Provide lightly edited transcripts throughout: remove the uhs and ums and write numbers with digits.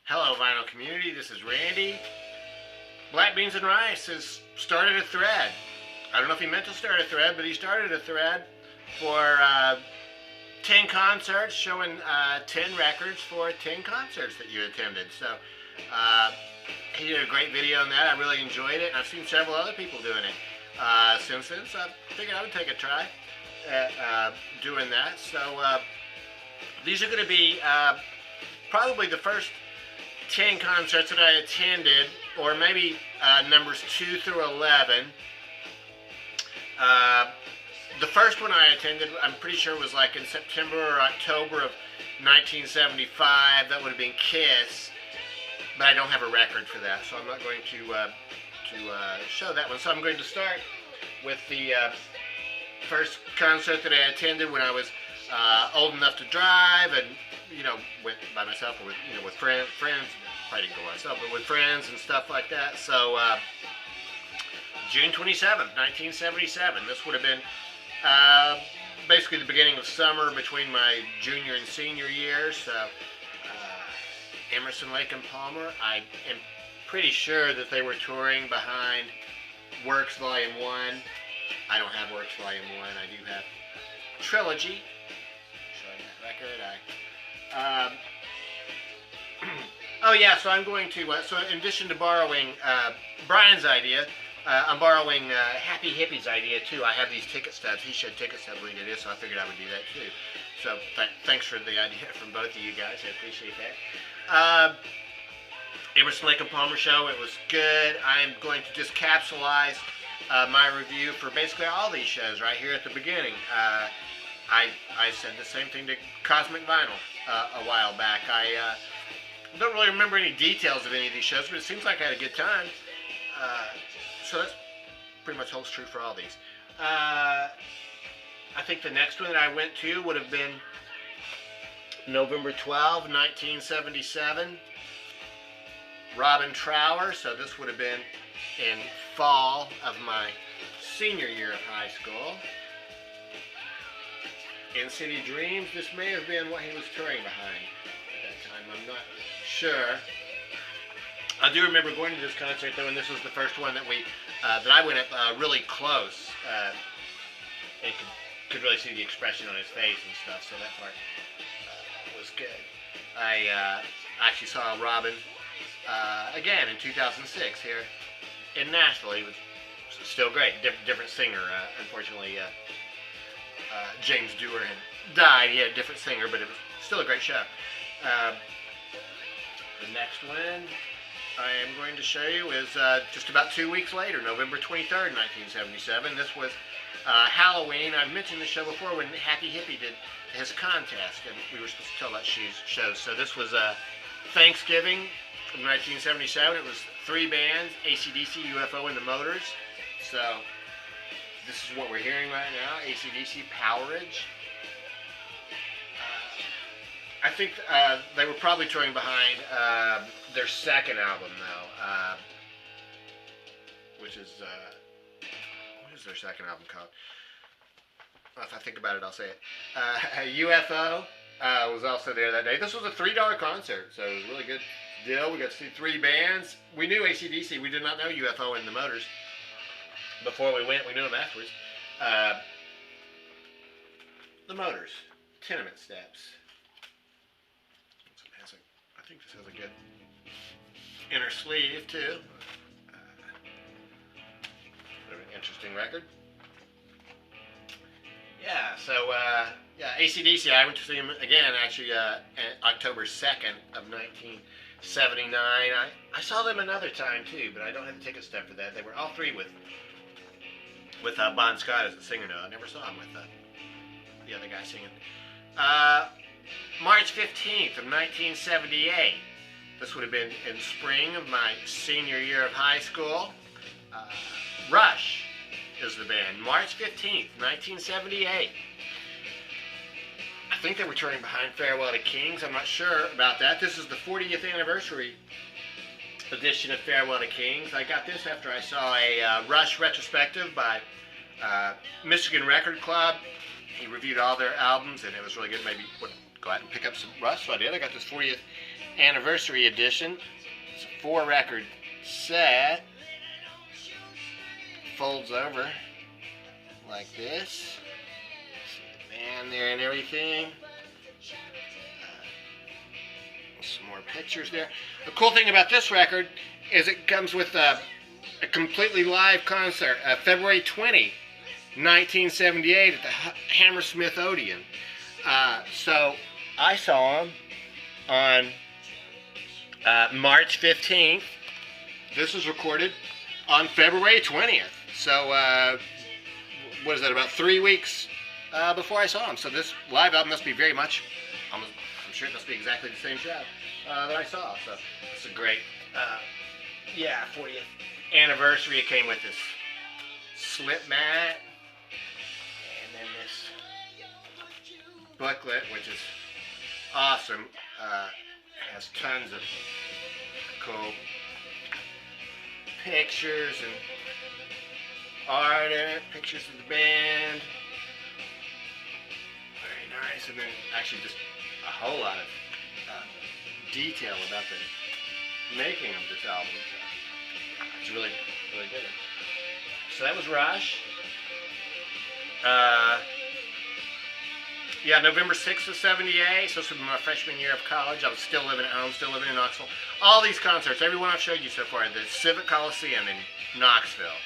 Hello, vinyl community. This is Randy. Black Beans and Rice has started a thread. I don't know if he meant to start a thread, but he started a thread for 10 concerts, showing 10 records for 10 concerts that you attended. So he did a great video on that. I really enjoyed it. I've seen several other people doing it since then, so I figured I would take a try at doing that. So these are going to be probably the first 10 concerts that I attended, or maybe numbers 2 through 11. The first one I attended, I'm pretty sure, was like in September or October of 1975. That would have been Kiss, but I don't have a record for that, so I'm not going to show that one. So I'm going to start with the first concert that I attended when I was old enough to drive, and went by myself or with friends. Probably didn't go by myself, but with friends and stuff like that. So June 27th, 1977. This would have been basically the beginning of summer between my junior and senior years. So Emerson, Lake and Palmer. I am pretty sure that they were touring behind Works Volume 1. I don't have Works Volume 1. I do have Trilogy. Showing that record. Oh yeah, so I'm going to, so in addition to borrowing Brian's idea, I'm borrowing Happy Hippie's idea too. I have these ticket stubs. He showed ticket stubs when he did this, so I figured I would do that too. So thanks for the idea from both of you guys. I appreciate that. Emerson, Lake and Palmer show, it was good. I'm going to just capsulize my review for basically all these shows right here at the beginning. I said the same thing to Cosmic Vinyl a while back. I don't really remember any details of any of these shows, but it seems like I had a good time. So that pretty much holds true for all these. I think the next one that I went to would have been November 12, 1977. Robin Trower. So this would have been in fall of my senior year of high school. In City Dreams, this may have been what he was touring behind at that time. I'm not sure. I do remember going to this concert though, and this was the first one that that I went up really close, and could really see the expression on his face and stuff. So that part was good. I actually saw Robin again in 2006 here in Nashville. He was still great. Different singer. Unfortunately, James Dewar had died. He had a different singer, but it was still a great show. The next one I am going to show you is just about 2 weeks later, November 23rd, 1977. This was Halloween. I've mentioned this show before when Happy Hippie did his contest, and we were supposed to tell that shows. So this was Thanksgiving from 1977. It was 3 bands, AC/DC, UFO, and the Motors. So this is what we're hearing right now, AC/DC, Powerage. I think they were probably touring behind their second album, though, which is, what is their second album called? Well, if I think about it, I'll say it. UFO was also there that day. This was a $3 concert, so it was a really good deal. We got to see 3 bands. We knew AC/DC. We did not know UFO and the Motors before we went. We knew them afterwards. The Motors, Tenement Steps. I think this has a good inner sleeve too. An interesting record. Yeah, so yeah, AC/DC. I went to see him again actually October 2nd of 1979. I saw them another time too, but I don't have a ticket stub for that. They were all 3 with Bon Scott as the singer. No, I never saw him with the other guy singing. March 15th of 1978. This would have been in spring of my senior year of high school. Rush is the band. March 15th, 1978. I think they were touring behind Farewell to Kings. I'm not sure about that. This is the 40th anniversary edition of Farewell to Kings. I got this after I saw a Rush retrospective by Michigan Record Club. He reviewed all their albums, and it was really good. Maybe go out and pick up some Rush. So I did. I got this 40th anniversary edition. It's a 4-record set. Folds over like this. See the band there and everything. Some more pictures there. The cool thing about this record is it comes with a completely live concert, February 20, 1978 at the Hammersmith Odeon. So I saw him on March 15th. This was recorded on February 20th. So what is that, about 3 weeks before I saw him. So this live album must be very much, I'm sure it must be exactly the same show that I saw. So it's a great, 40th anniversary. It came with this slip mat and then this booklet, which is awesome. It has tons of cool pictures and art in it, pictures of the band. Very nice, and then actually just a whole lot of detail about the making of this album. It's really, really good. So that was Rush. November 6th of 78, so this was my freshman year of college. I was still living at home, still living in Knoxville. All these concerts, every one I've showed you so far, the Civic Coliseum in Knoxville.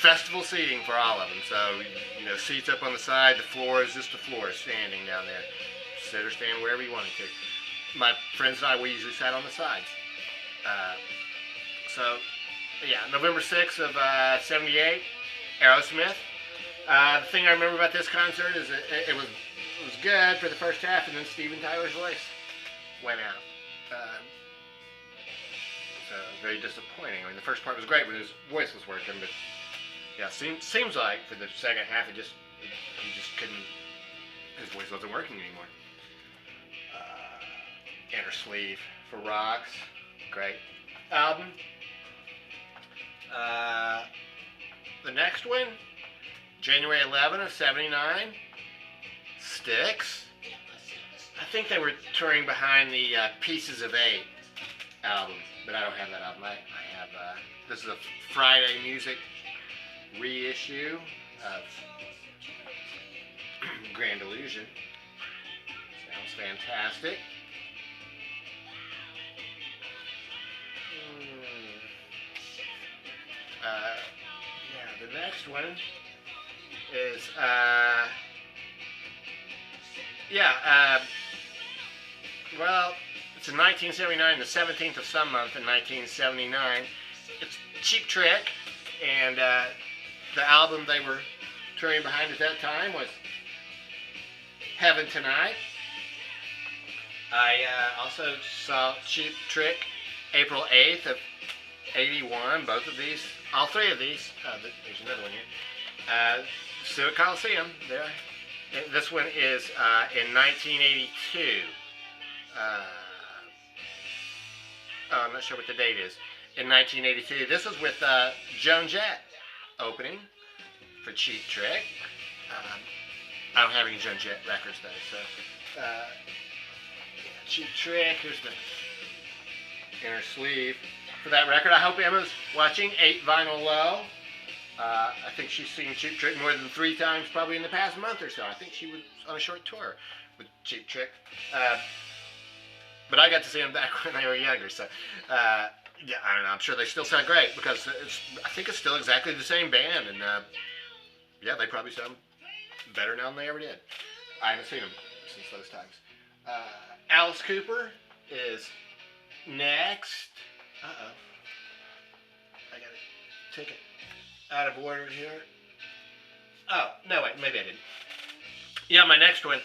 Festival seating for all of them, so, you know, seats up on the side, the floor is just the floor, standing down there. Sit or stand wherever you wanted to. My friends and I, we usually sat on the sides. November 6th of 78, Aerosmith. The thing I remember about this concert is it was good for the first half, and then Steven Tyler's voice went out. So very disappointing. I mean, the first part was great when his voice was working, but yeah, seems like for the second half, he just couldn't. His voice wasn't working anymore. Inner Sleeve for Rocks, great album. The next one, January 11 of 79, Styx. I think they were touring behind the Pieces of 8 album, but I don't have that album. I have, this is a Friday Music reissue of Grand Illusion. Sounds fantastic. The next one is, it's in 1979, the 17th of some month in 1979. It's Cheap Trick, and the album they were touring behind at that time was Heaven Tonight. I also saw Cheap Trick April 8th of 81, both of these, all three of these, there's another one here, Civic Coliseum, there. And this one is in 1982. I'm not sure what the date is. In 1982. This was with Joan Jett opening for Cheap Trick. I don't have any Joan Jett records though, so Cheap Trick, here's the inner sleeve for that record. I hope Emma's watching 8 Vinyl Low. I think she's seen Cheap Trick more than 3 times probably in the past month or so. I think she was on a short tour with Cheap Trick. But I got to see them back when they were younger, so I don't know. I'm sure they still sound great because I think it's still exactly the same band, and they probably sound better now than they ever did. I haven't seen them since those times. Alice Cooper is next. I gotta take it out of order here. Oh, no, wait, maybe I didn't. Yeah, my next one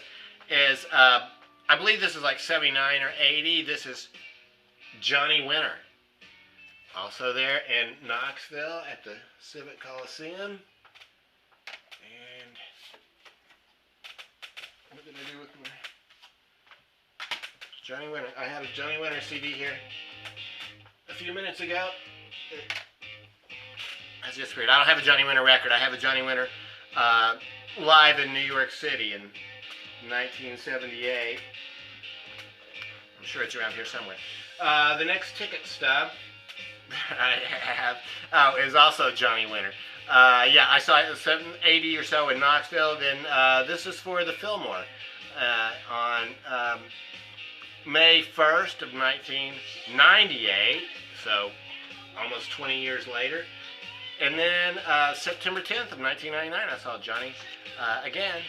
is, I believe this is like 79 or 80. This is Johnny Winter. Also there in Knoxville at the Civic Coliseum. And what did I do with my Johnny Winter? I had a Johnny Winter CD here a few minutes ago. That's just weird. I don't have a Johnny Winter record. I have a Johnny Winter live in New York City in 1978. sure it's around here somewhere. The next ticket stub I have is also Johnny Winter. Yeah, I saw it at 780 or so in Knoxville. Then this is for the Fillmore on May 1st of 1998, so almost 20 years later. And then September 10th of 1999, I saw Johnny again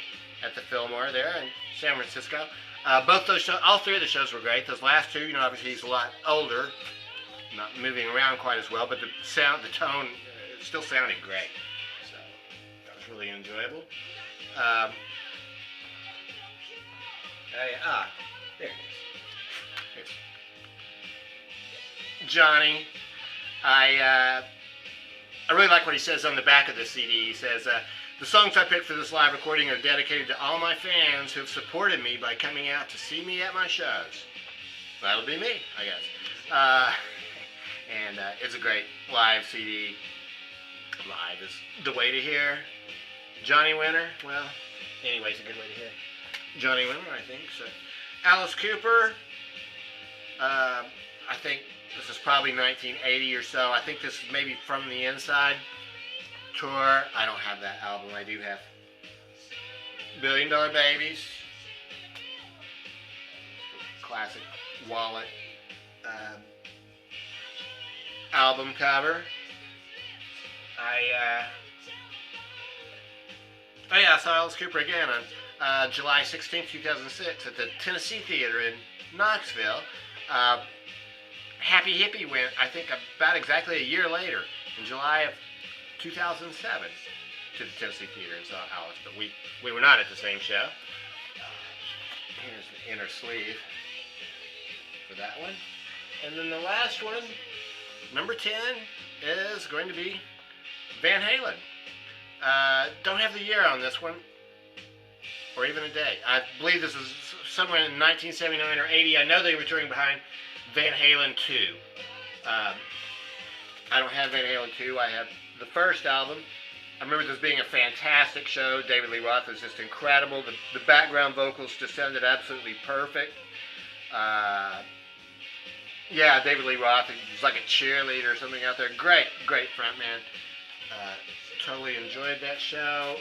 at the Fillmore there in San Francisco. Both those shows, all three of the shows were great. Those last two, obviously he's a lot older, not moving around quite as well, but the sound, the tone, still sounded great. So that was really enjoyable. There it is. Here's Johnny. I really like what he says on the back of the CD. He says, the songs I picked for this live recording are dedicated to all my fans who have supported me by coming out to see me at my shows. That'll be me, I guess. And it's a great live CD. Live is the way to hear Johnny Winter. Well, anyway, it's a good way to hear Johnny Winter, I think. So, Alice Cooper. I think this is probably 1980 or so. I think this is maybe From the Inside tour. I don't have that album. I do have $1 Billion Babies. Classic wallet album cover. I saw Alice Cooper again on July 16, 2006 at the Tennessee Theater in Knoxville. Happy Hippie went, I think, about exactly a year later, in July of 2007, to the Tennessee Theater and saw Alice, but we were not at the same show. Here's the inner sleeve for that one. And then the last one, number 10, is going to be Van Halen. Don't have the year on this one, or even a day. I believe this is somewhere in 1979 or 80. I know they were touring behind Van Halen 2. I don't have Van Halen 2. I have the first album. I remember this being a fantastic show. David Lee Roth was just incredible. The background vocals just sounded absolutely perfect. Yeah, David Lee Roth, he was like a cheerleader or something out there. Great frontman. Totally enjoyed that show.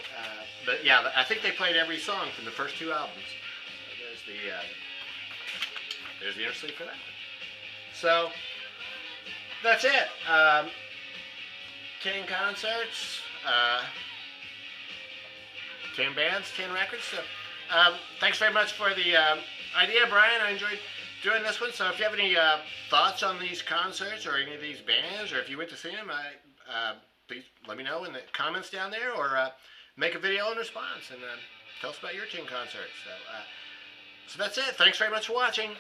But yeah, I think they played every song from the first two albums. There's the inner sleeve for that one. So that's it. 10 concerts, 10 bands, 10 records. So thanks very much for the idea, Brian. I enjoyed doing this one. So if you have any thoughts on these concerts or any of these bands, or if you went to see them, please let me know in the comments down there, or make a video in response and tell us about your 10 concerts. So that's it. Thanks very much for watching.